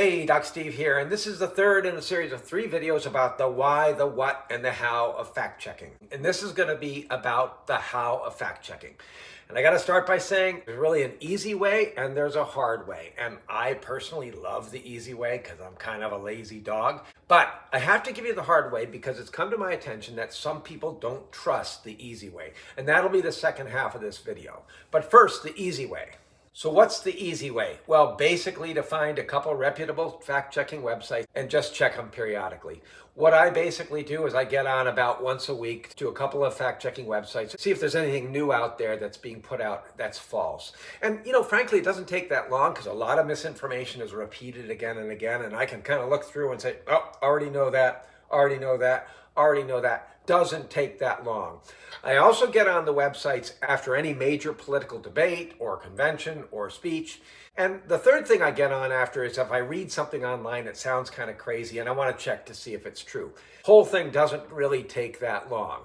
Hey, Doc Steve here, and this is the third in a series of 3 videos about the why, the what, and the how of fact-checking. And this is going to be about the how of fact-checking. And I got to start by saying there's really an easy way and there's a hard way. And I personally love the easy way because I'm kind of a lazy dog. But I have to give you the hard way because it's come to my attention that some people don't trust the easy way. And that'll be the second half of this video. But first, the easy way. So what's the easy way? Well, basically to find a couple reputable fact-checking websites and just check them periodically. What I basically do is I get on about once a week to a couple of fact-checking websites, see if there's anything new out there that's being put out that's false. And frankly, it doesn't take that long because a lot of misinformation is repeated again and again, and I can kind of look through and say, oh, already know that, already know that, already know that. Doesn't take that long. I also get on the websites after any major political debate or convention or speech. And the third thing I get on after is if I read something online that sounds kind of crazy and I want to check to see if it's true. Whole thing doesn't really take that long.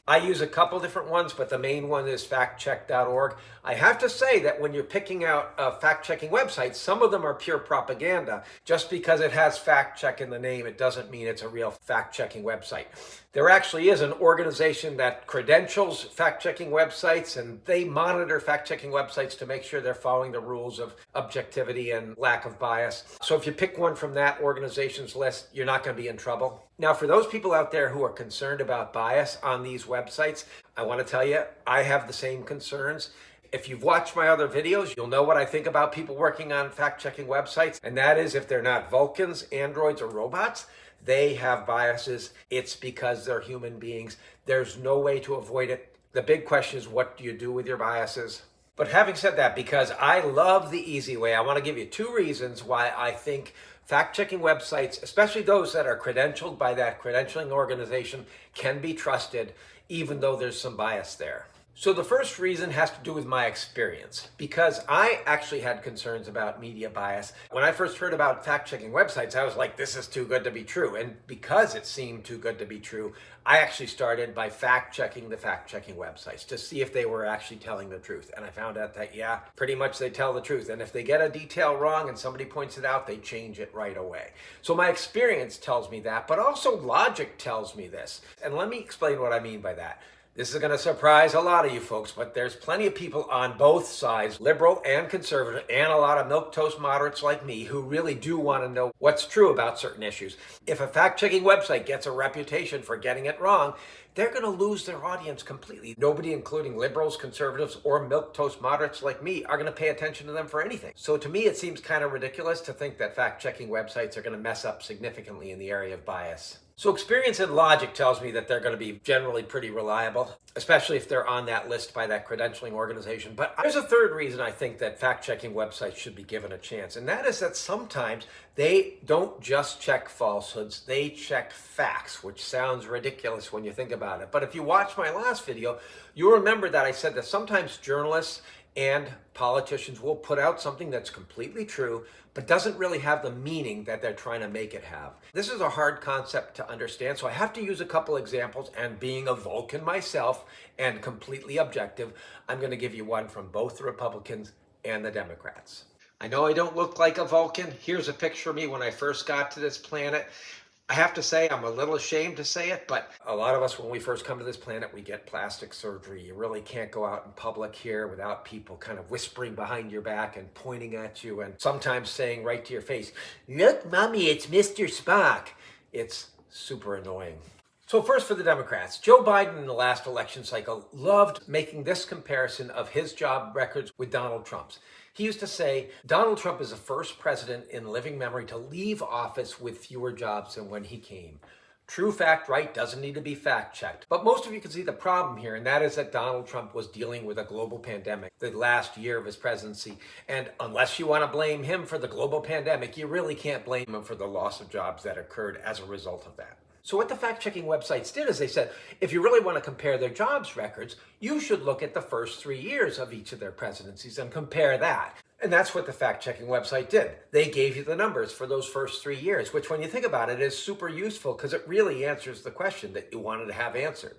I use a couple different ones, but the main one is factcheck.org. I have to say that when you're picking out fact-checking websites, some of them are pure propaganda. Just because it has fact-check in the name, it doesn't mean it's a real fact-checking website. There actually is an organization that credentials fact-checking websites, and they monitor fact-checking websites to make sure they're following the rules of objectivity and lack of bias. So if you pick one from that organization's list, you're not going to be in trouble. Now, for those people out there who are concerned about bias on these websites, I want to tell you, I have the same concerns. If you've watched my other videos, you'll know what I think about people working on fact-checking websites, and that is if they're not Vulcans, androids, or robots, they have biases. It's because they're human beings. There's no way to avoid it. The big question is, what do you do with your biases? But having said that, because I love the easy way, I want to give you 2 reasons why I think fact-checking websites, especially those that are credentialed by that credentialing organization, can be trusted even though there's some bias there. So the first reason has to do with my experience, because I actually had concerns about media bias. When I first heard about fact-checking websites, I was like, this is too good to be true. And because it seemed too good to be true, I actually started by fact-checking the fact-checking websites to see if they were actually telling the truth. And I found out that, yeah, pretty much they tell the truth. And if they get a detail wrong and somebody points it out, they change it right away. So my experience tells me that, but also logic tells me this. And let me explain what I mean by that. This is going to surprise a lot of you folks, but there's plenty of people on both sides, liberal and conservative, and a lot of milquetoast moderates like me who really do want to know what's true about certain issues. If a fact-checking website gets a reputation for getting it wrong, they're going to lose their audience completely. Nobody, including liberals, conservatives, or milquetoast moderates like me, are going to pay attention to them for anything. So to me, it seems kind of ridiculous to think that fact-checking websites are going to mess up significantly in the area of bias. So experience and logic tells me that they're going to be generally pretty reliable, especially if they're on that list by that credentialing organization. But there's a third reason I think that fact-checking websites should be given a chance, and that is that sometimes they don't just check falsehoods, they check facts, which sounds ridiculous when you think about it. But if you watched my last video, you'll remember that I said that sometimes journalists and politicians will put out something that's completely true, but doesn't really have the meaning that they're trying to make it have. This is a hard concept to understand, so I have to use a couple examples, and being a Vulcan myself and completely objective, I'm going to give you one from both the Republicans and the Democrats. I know I don't look like a Vulcan. Here's a picture of me when I first got to this planet. I have to say, I'm a little ashamed to say it, but a lot of us, when we first come to this planet, we get plastic surgery. You really can't go out in public here without people kind of whispering behind your back and pointing at you and sometimes saying right to your face, "Look, Mommy, it's Mr. Spock." It's super annoying. So first for the Democrats, Joe Biden in the last election cycle loved making this comparison of his job records with Donald Trump's. He used to say, Donald Trump is the first president in living memory to leave office with fewer jobs than when he came. True fact, right, doesn't need to be fact-checked. But most of you can see the problem here, and that is that Donald Trump was dealing with a global pandemic the last year of his presidency. And unless you want to blame him for the global pandemic, you really can't blame him for the loss of jobs that occurred as a result of that. So what the fact-checking websites did is they said, if you really want to compare their jobs records, you should look at the first 3 years of each of their presidencies and compare that. And that's what the fact-checking website did. They gave you the numbers for those first 3 years, which when you think about it is super useful because it really answers the question that you wanted to have answered.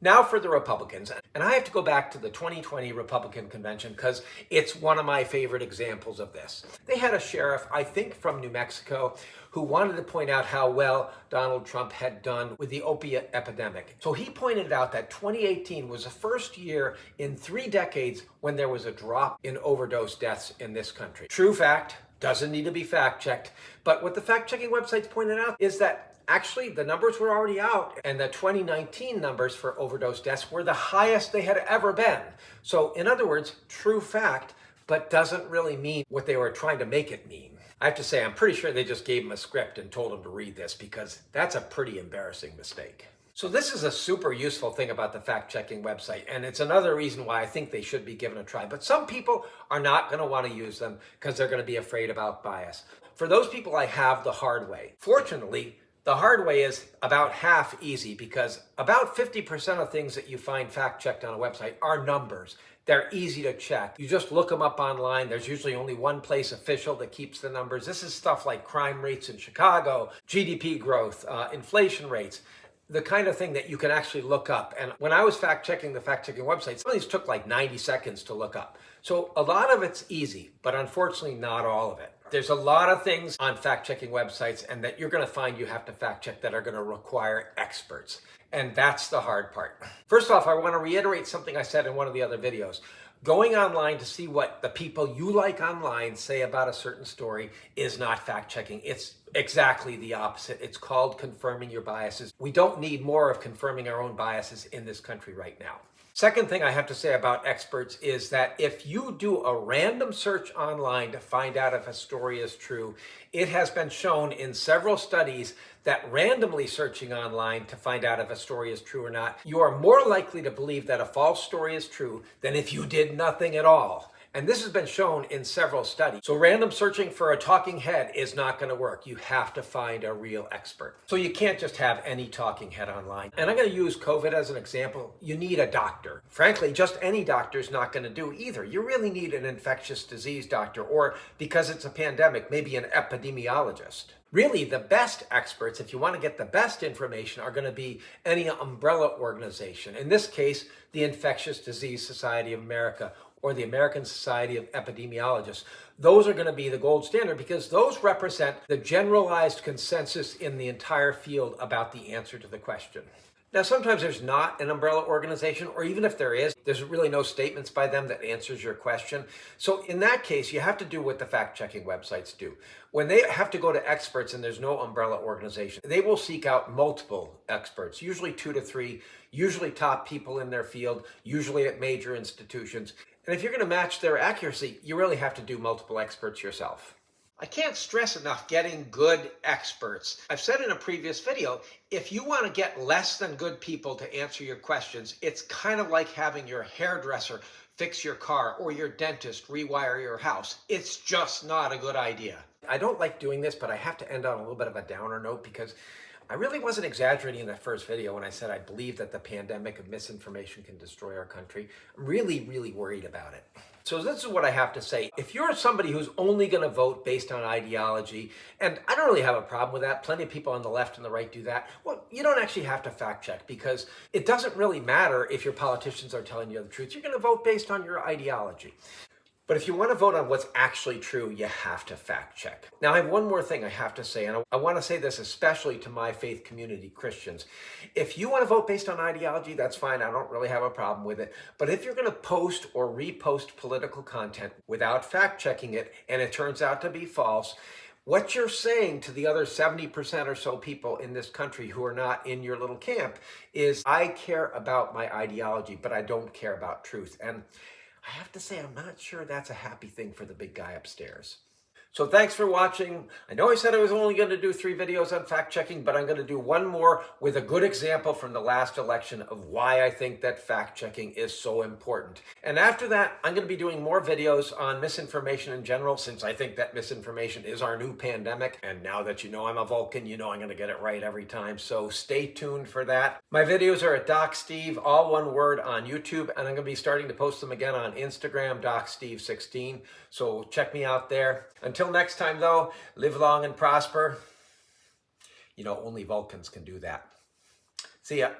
Now for the Republicans. And I have to go back to the 2020 Republican convention because it's one of my favorite examples of this. They had a sheriff, I think from New Mexico, who wanted to point out how well Donald Trump had done with the opiate epidemic. So he pointed out that 2018 was the first year in 3 decades when there was a drop in overdose deaths in this country. True fact, doesn't need to be fact-checked. But what the fact-checking websites pointed out is that actually, the numbers were already out, and the 2019 numbers for overdose deaths were the highest they had ever been. So, in other words, true fact, but doesn't really mean what they were trying to make it mean. I have to say, I'm pretty sure they just gave him a script and told him to read this because that's a pretty embarrassing mistake. So this is a super useful thing about the fact-checking website, and it's another reason why I think they should be given a try. But some people are not going to want to use them because they're going to be afraid about bias. For those people, I have the hard way. Fortunately, the hard way is about half easy because about 50% of things that you find fact-checked on a website are numbers. They're easy to check. You just look them up online. There's usually only one place official that keeps the numbers. This is stuff like crime rates in Chicago, GDP growth, inflation rates, the kind of thing that you can actually look up. And when I was fact-checking the fact-checking websites, some of these took like 90 seconds to look up. So a lot of it's easy, but unfortunately not all of it. There's a lot of things on fact-checking websites and that you're going to find you have to fact-check that are going to require experts. And that's the hard part. First off, I want to reiterate something I said in one of the other videos. Going online to see what the people you like online say about a certain story is not fact-checking. It's exactly the opposite. It's called confirming your biases. We don't need more of confirming our own biases in this country right now. Second thing I have to say about experts is that if you do a random search online to find out if a story is true, it has been shown in several studies that randomly searching online to find out if a story is true or not, you are more likely to believe that a false story is true than if you did nothing at all. And this has been shown in several studies. So random searching for a talking head is not going to work. You have to find a real expert. So you can't just have any talking head online. And I'm going to use COVID as an example. You need a doctor. Frankly, just any doctor is not going to do either. You really need an infectious disease doctor, or because it's a pandemic, maybe an epidemiologist. Really, the best experts, if you want to get the best information, are going to be any umbrella organization. In this case, the Infectious Disease Society of America, or the American Society of Epidemiologists. Those are going to be the gold standard because those represent the generalized consensus in the entire field about the answer to the question. Now, sometimes there's not an umbrella organization, or even if there is, there's really no statements by them that answers your question. So in that case, you have to do what the fact-checking websites do. When they have to go to experts and there's no umbrella organization, they will seek out multiple experts, usually 2 to 3, usually top people in their field, usually at major institutions. And if you're going to match their accuracy, you really have to do multiple experts yourself. I can't stress enough getting good experts. I've said in a previous video, if you want to get less than good people to answer your questions, it's kind of like having your hairdresser fix your car or your dentist rewire your house. It's just not a good idea. I don't like doing this, but I have to end on a little bit of a downer note because I really wasn't exaggerating in that first video when I said I believe that the pandemic of misinformation can destroy our country. I'm really, really worried about it. So this is what I have to say. If you're somebody who's only going to vote based on ideology, and I don't really have a problem with that, plenty of people on the left and the right do that, well, you don't actually have to fact check because it doesn't really matter if your politicians are telling you the truth. You're going to vote based on your ideology. But if you want to vote on what's actually true, you have to fact check. Now, I have one more thing I have to say, and I want to say this especially to my faith community Christians. If you want to vote based on ideology, that's fine. I don't really have a problem with it. But if you're going to post or repost political content without fact checking it, and it turns out to be false, what you're saying to the other 70% or so people in this country who are not in your little camp is, I care about my ideology, but I don't care about truth. And I have to say, I'm not sure that's a happy thing for the big guy upstairs. So thanks for watching. I know I said I was only going to do 3 videos on fact checking, but I'm going to do one more with a good example from the last election of why I think that fact checking is so important. And after that, I'm going to be doing more videos on misinformation in general, since I think that misinformation is our new pandemic. And now that you know I'm a Vulcan, you know I'm going to get it right every time. So stay tuned for that. My videos are at Doc Steve, all one word, on YouTube, and I'm going to be starting to post them again on Instagram, DocSteve16. So check me out there. Until next time, though, live long and prosper. You know, only Vulcans can do that. See ya.